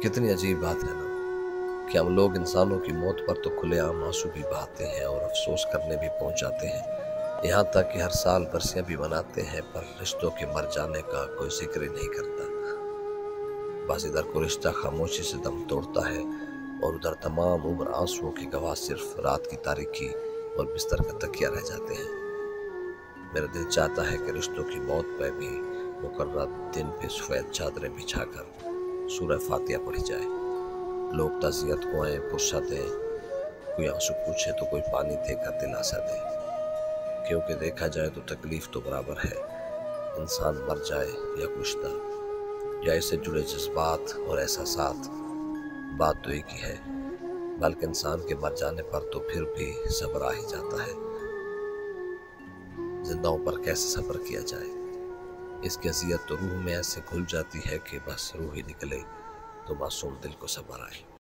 कितनी अजीब बात है ना कि हम लोग इंसानों की मौत पर तो खुलेआम आंसू भी बहाते हैं और अफसोस करने भी पहुंच जाते हैं। यहाँ तक कि हर साल बरसियां भी मनाते हैं, पर रिश्तों के मर जाने का कोई जिक्र ही नहीं करता। बस इधर कोई रिश्ता खामोशी से दम तोड़ता है और उधर तमाम उम्र आंसुओं की गवाह सिर्फ रात की तारीकी और बिस्तर का तकिया रह जाते हैं। मेरा दिल चाहता है कि रिश्तों की मौत पर भी मुकर्रर दिन पे सफेद चादरें बिछाकर सूरह फातिहा पढ़ी जाए। लोग ताज़ियत को आए पुरसा दें, कोई आंसू पूछे तो कोई पानी देकर दिलासा दे। क्योंकि देखा जाए तो तकलीफ तो बराबर है, इंसान मर जाए या रिश्ता या इससे जुड़े जज्बात और एहसासात, बात तो एक ही है। बल्कि इंसान के मर जाने पर तो फिर भी सब्र आ ही जाता है। जिंदाओं पर कैसे सब्र किया जाए, इसकी अज़ियत तो रूह में ऐसे घुल जाती है कि बस रूह ही निकले तो मासूम दिल को सब्र आए।